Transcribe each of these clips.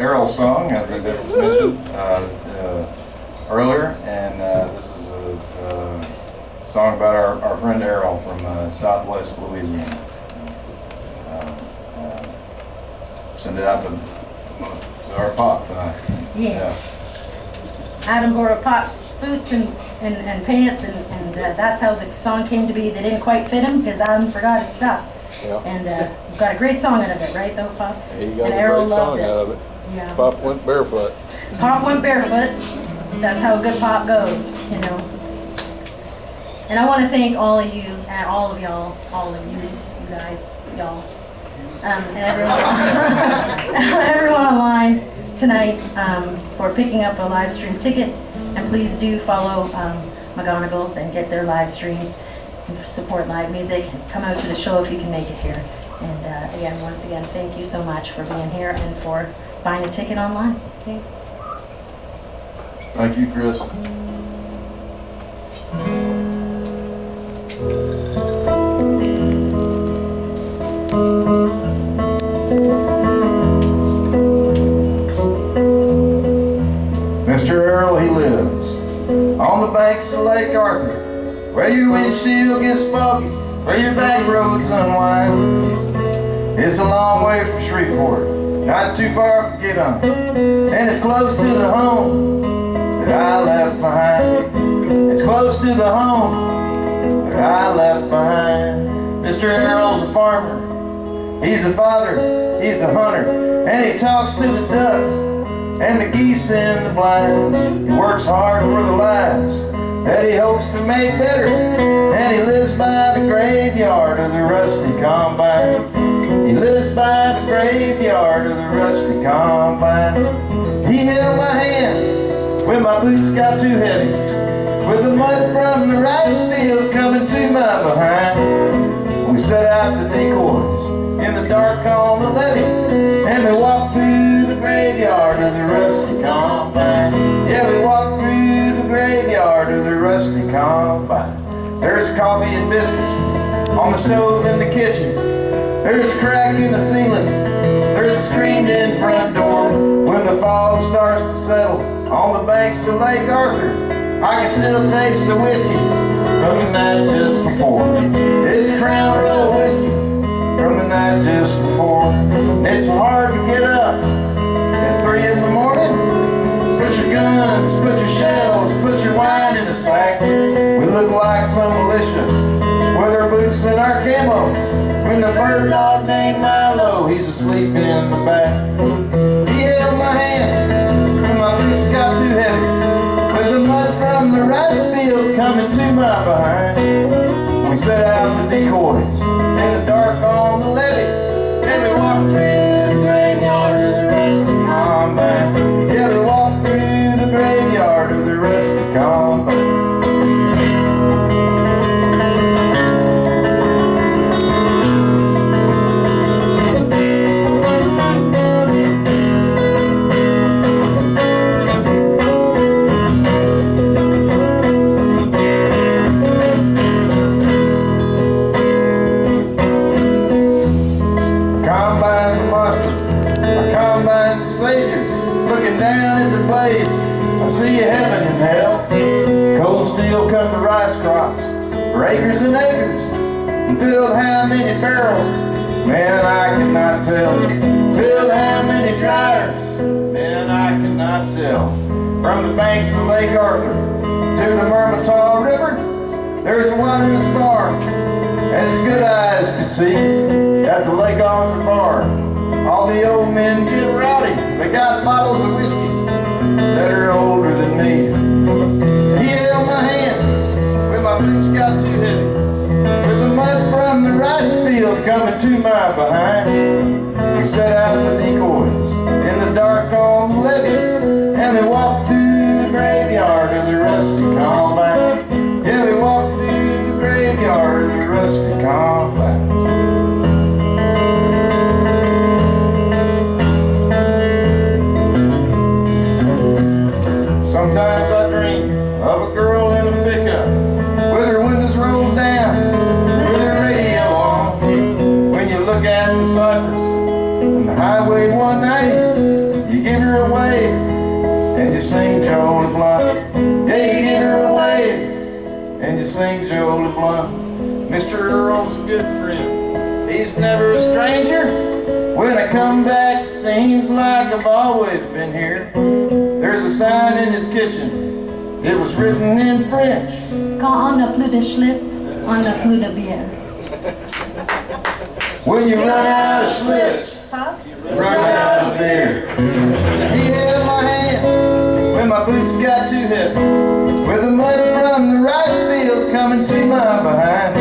Errol song that was mentioned earlier, and this is a song about our friend Errol from Southwest Louisiana. Send it out to our Pop tonight. Yeah. Adam borrowed Pop's boots and pants, and that's how the song came to be. They didn't quite fit him because Adam forgot his stuff. Yeah. And we got a great song out of it, right though, Pop? He got and a Errol great song loved it. out of it. Yeah. Pop went barefoot. Pop went barefoot. That's how a good Pop goes, you know. And I want to thank all of you, all of y'all, all of you guys, y'all, and everyone, everyone online tonight for picking up a live stream ticket. And please do follow McGonagall's and get their live streams and support live music. And come out to the show if you can make it here. And again, once again, thank you so much for being here and for buying a ticket online. Thanks. Thank you, Chris. Mr. Errol, he lives on the banks of Lake Arthur, where your windshield gets foggy, where your back roads unwind. It's a long way from Shreveport, not too far from Gideon, and it's close to the home that I left behind. It's close to the home that I left behind. Mr. Errol's a farmer, he's a father, he's a hunter, and he talks to the ducks and the geese in the blind. He works hard for the lives that he hopes to make better, and he lives by the graveyard of the rusty combine. He lives by the graveyard of the rusty combine. He held my hand when my boots got too heavy, with the mud from the rice field coming to my behind. We set out the decoys in the dark on the levee, and we walked through the graveyard of the rusty combine. Yeah, we walked through the graveyard of the rusty combine. There's coffee and biscuits on the stove in the kitchen. There's a crack in the ceiling. There's a screened-in front door. When the fog starts to settle on the banks of Lake Arthur, I can still taste the whiskey from the night just before. It's Crown Royal whiskey from the night just before. It's hard to get up at 3 in the morning. Put your guns, put your shells, put your wine in a sack. We look like some militia with our boots and our camo, when the bird dog named Milo, he's asleep in the back. He held my hand when my boots got too heavy, with the mud from the rice field coming to my behind. We set out the decoys in the dark on the levee, and we walked through the graveyard of the rusty combine. Yeah, we walked through the graveyard of the rusty combine. I see heaven and hell. Cold steel cut the rice crops for acres and acres, and filled how many barrels, man, I cannot tell. Filled how many dryers, man, I cannot tell. From the banks of Lake Arthur to the Mermentau River, there's water as far as your good eyes can see at the Lake Arthur bar. All the old men get rowdy, they got bottles of whiskey that are older than me. He held my hand when my boots got too heavy, with the mud from the rice field coming to my behind. We set out the decoys in the dark on the levee, and we walked through the graveyard of the rusty combine. Yeah, we walked through the graveyard of the rusty combine. Sometimes I dream of a girl in a pickup, with her windows rolled down, with her radio on. When you look at the cypress and the Highway 190, you sing Joe LeBlanc. Yeah, you give her away and you sing Joe LeBlanc. Mr. Earl's a good friend, he's never a stranger. When I come back, it seems like I've always been here. There's a sign in his kitchen, it was written in French. Quand on n'a plus de Schlitz, on n'a plus de bière. When you run out of Schlitz, Huh? run out of beer. He held my hand when my boots got too heavy, with the mud from the rice field coming to my behind.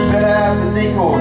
Set out the decoy